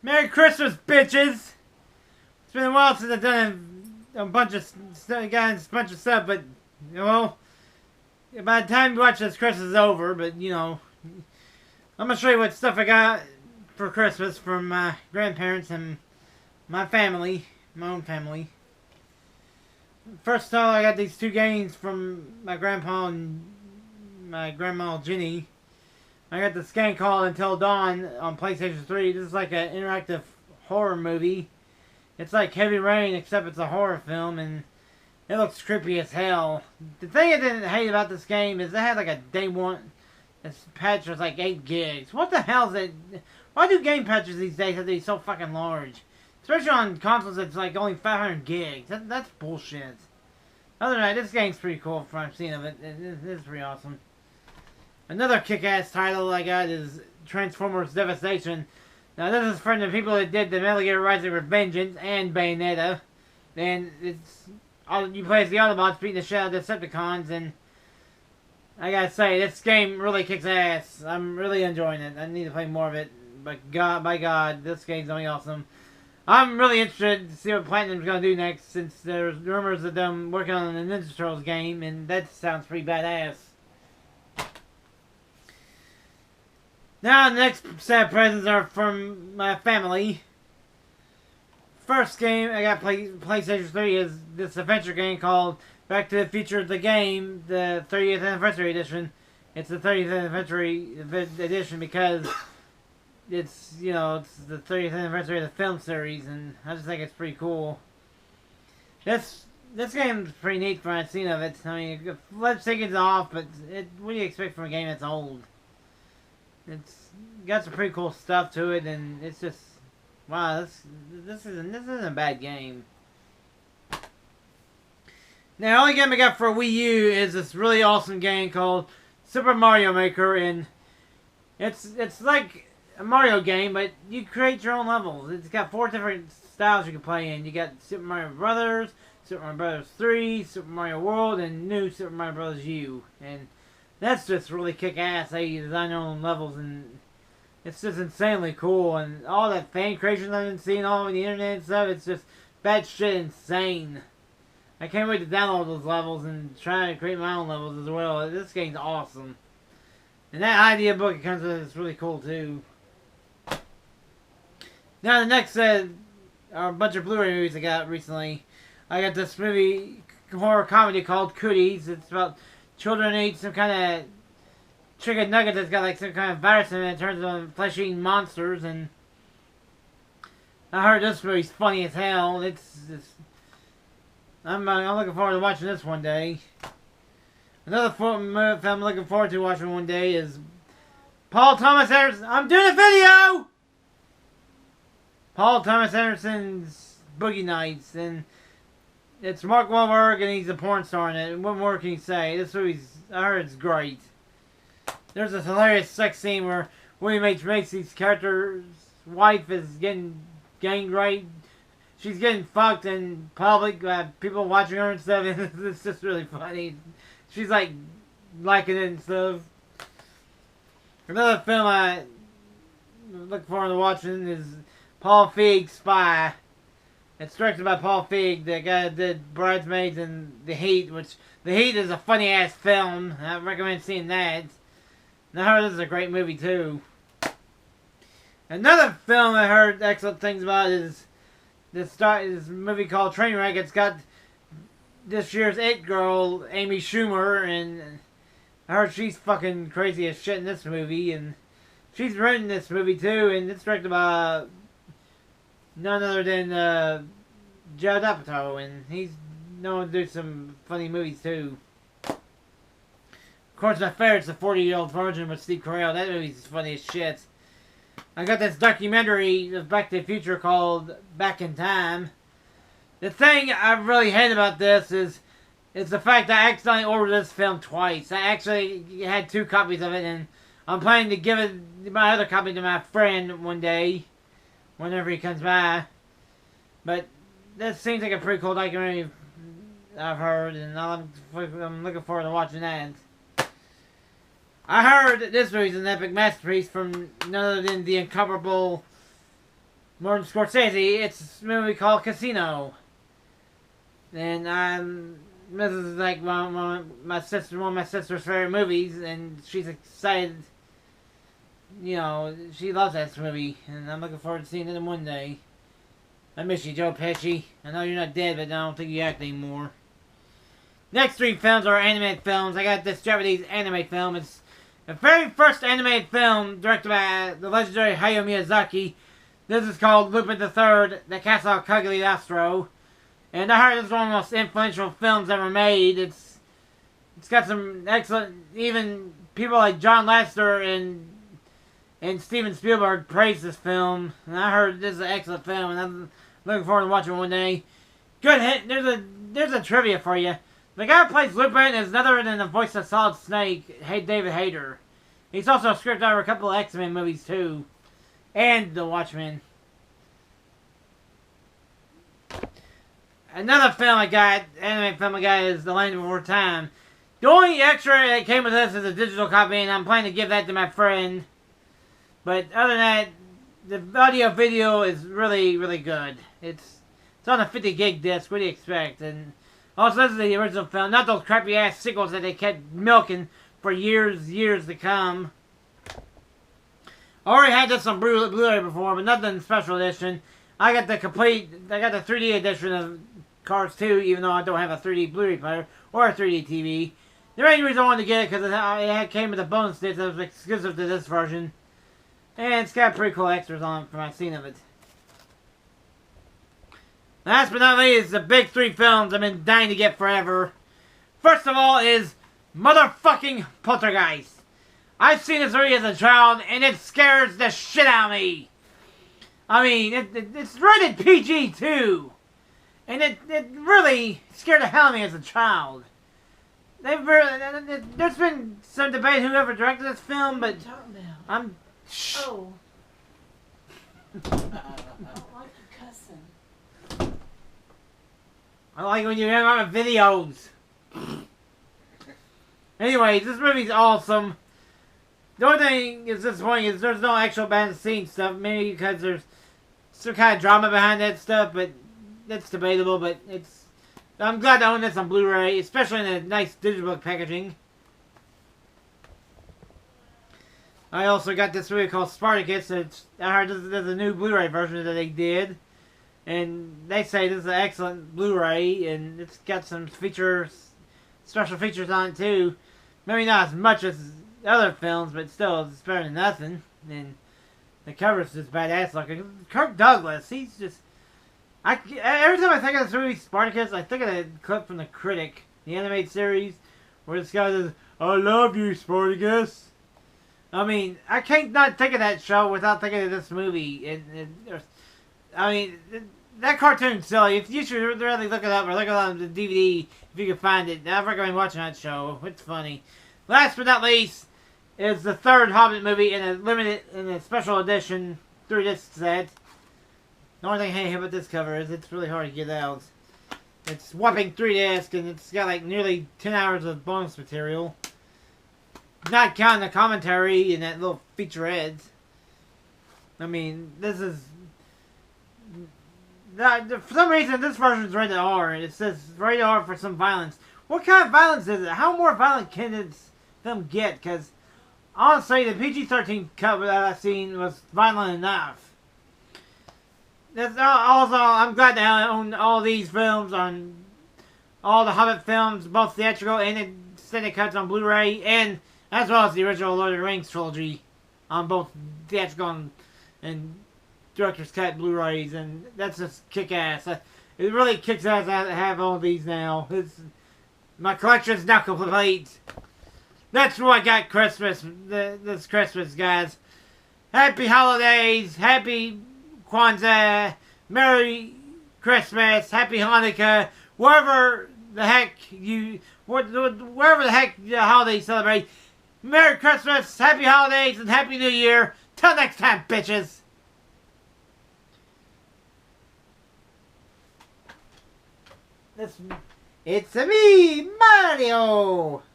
Merry Christmas, bitches! It's been a while since I've done a bunch of stuff, got a bunch of stuff, but, well, by the time you watch this, Christmas is over, but, you know, I'm gonna show you what stuff I got for Christmas from my grandparents and my family, my own family. First of all, I got these two games from my grandpa and my grandma Jenny. I got the Skank Call Until Dawn on PlayStation 3. This is like an interactive horror movie. It's like Heavy Rain, except it's a horror film, and it looks creepy as hell. The thing I didn't hate about this game is it had like a day one. This patch was like 8 gigs. What the hell is it? Why do game patches these days have to be so fucking large? Especially on consoles, it's like only 500 gigs. That's bullshit. Other than that, this game's pretty cool from what I've seen of it. It's pretty awesome. Another kick-ass title I got is Transformers Devastation. Now, this is from the people that did the Metal Gear Rising Revengeance and Bayonetta. And it's you play as the Autobots beating the shit out of the Decepticons, and I gotta say, this game really kicks ass. I'm really enjoying it. I need to play more of it. But God, by God, this game's only awesome. I'm really interested to see what Platinum's gonna do next, since there's rumors of them working on the Ninja Turtles game, and that sounds pretty badass. Now, the next set of presents are from my family. First game I got PlayStation 3 is this adventure game called Back to the Future the Game, the 30th Anniversary Edition. It's the 30th Anniversary Edition because it's, you know, it's the 30th anniversary of the film series, and I just think it's pretty cool. This game's pretty neat from what I've seen of it. I mean, let's take it off, but what do you expect from a game that's old? It's got some pretty cool stuff to it, and it's just, wow, this isn't a bad game. Now, the only game I got for Wii U is this really awesome game called Super Mario Maker, and it's like a Mario game, but you create your own levels. It's got 4 different styles you can play in. You got Super Mario Brothers, Super Mario Brothers 3, Super Mario World, and new Super Mario Brothers U. And that's just really kick-ass how you design your own levels, and it's just insanely cool. And all that fan creation I've been seeing all over the internet and stuff, it's just batshit insane. I can't wait to download those levels and try to create my own levels as well. This game's awesome. And that idea book it comes with is really cool too. Now the next set are a bunch of Blu-ray movies I got recently. I got this movie, horror comedy called Cooties. It's about children eat some kind of chicken nugget that's got like some kind of virus in it. It turns into flesh-eating monsters, and I heard this movie's funny as hell. I'm looking forward to watching this one day. Another film I'm looking forward to watching one day is Paul Thomas Anderson. I'm doing a video! Paul Thomas Anderson's Boogie Nights, and it's Mark Wahlberg, and he's a porn star in it. What more can you say? This movie's, I heard it's great. There's this hilarious sex scene where William H. Macy's character's wife is getting gang raped. She's getting fucked in public, people watching her and stuff, and it's just really funny. She's like liking it and stuff. Another film I look forward to watching is Paul Feig's Spy. It's directed by Paul Feig, the guy that did Bridesmaids and The Heat, which The Heat is a funny ass film. I recommend seeing that. And I heard this is a great movie too. Another film I heard excellent things about is this movie called Trainwreck. It's got this year's It Girl, Amy Schumer, and I heard she's fucking crazy as shit in this movie, and she's written this movie too, and it's directed by none other than Judd Apatow, and he's known to do some funny movies too. Of course, my favorite's The 40-Year-Old Virgin with Steve Carell. That movie's funny as shit. I got this documentary of Back to the Future called Back in Time. The thing I really hate about this is the fact that I accidentally ordered this film twice. I actually had 2 copies of it, and I'm planning to give my other copy to my friend one day, whenever he comes by. But this seems like a pretty cool documentary I've heard, and I'm looking forward to watching that. I heard that this movie's an epic masterpiece from none other than the incomparable Martin Scorsese. It's a movie called Casino. And this is like one of my sister's favorite movies, and she's excited. You know, she loves that movie, and I'm looking forward to seeing it one day. I miss you, Joe Pesci. I know you're not dead, but I don't think you act anymore. Next three films are animated films. I got this Japanese anime film. It's the very first animated film directed by the legendary Hayao Miyazaki. This is called Lupin III, The Castle of Cagliostro. And I heard this is one of the most influential films ever made. It's got some excellent, even people like John Lasseter and Steven Spielberg praised this film. And I heard this is an excellent film, and I'm looking forward to watching it one day. Good hit. There's a trivia for you. The guy who plays Lupin is none other than the voice of Solid Snake, David Hayter. He's also a script over a couple of X-Men movies too, and The Watchmen. Another film I got, anime film I got, is The Land Before Time. The only extra that came with this is a digital copy, and I'm planning to give that to my friend. But other than that, the audio video is really, really good. It's on a 50 gig disc. What do you expect? And also, this is the original film, not those crappy ass sequels that they kept milking for years to come. I already had this on Blu-ray before, but nothing special edition. I got the 3D edition of Cars 2, even though I don't have a 3D Blu-ray player or a 3D TV. The main reason I wanted to get it because it came with a bonus disc that was exclusive to this version. And it's got pretty cool extras on it from my scene of it. Last but not least, the big three films I've been dying to get forever. First of all is motherfucking Poltergeist. I've seen this movie as a child, and it scares the shit out of me. I mean, it's rated PG too. And it really scared the hell out of me as a child. There's been some debate whoever directed this film, but I'm... Oh. I don't like you cussing. I like when you hang on videos. Anyways, this movie's awesome. The only thing that's disappointing is there's no actual behind the scenes stuff. Maybe because there's some kind of drama behind that stuff, but that's debatable. But I'm glad to own this on Blu-ray, especially in a nice digital packaging. I also got this movie called Spartacus. I heard there's a new Blu-ray version that they did. And they say this is an excellent Blu-ray, and it's got some special features on it too. Maybe not as much as other films, but still, it's better than nothing. And the cover's just badass looking. Kirk Douglas, he's just... every time I think of this movie, Spartacus, I think of that clip from The Critic, the animated series, where this guy says, "I love you, Spartacus." I mean, I can't not think of that show without thinking of this movie. I mean, that cartoon's silly. If you should really look it up or look it on the DVD if you can find it. I recommend watching that show. It's funny. Last but not least is the third Hobbit movie in a special edition 3-disc set. The only thing I hate about this cover is it's really hard to get out. It's whopping 3-disc and it's got like nearly 10 hours of bonus material. Not counting the commentary and that little featurette. I mean, this is... For some reason, this version is rated R. It says rated R for some violence. What kind of violence is it? How more violent can this film get? Because, honestly, the PG-13 cut that I've seen was violent enough. Also, I'm glad to own all these films on... all the Hobbit films, both theatrical and extended cuts on Blu-ray, and... as well as the original Lord of the Rings trilogy on both theatrical and director's cut Blu-rays, and that's just kick-ass. It really kicks ass to have all these now. My collection's now complete. That's what I got this Christmas, guys. Happy holidays, happy Kwanzaa, Merry Christmas, Happy Hanukkah, wherever the heck the holiday celebrate. Merry Christmas, Happy Holidays, and Happy New Year. Till next time, bitches. It's me, Mario.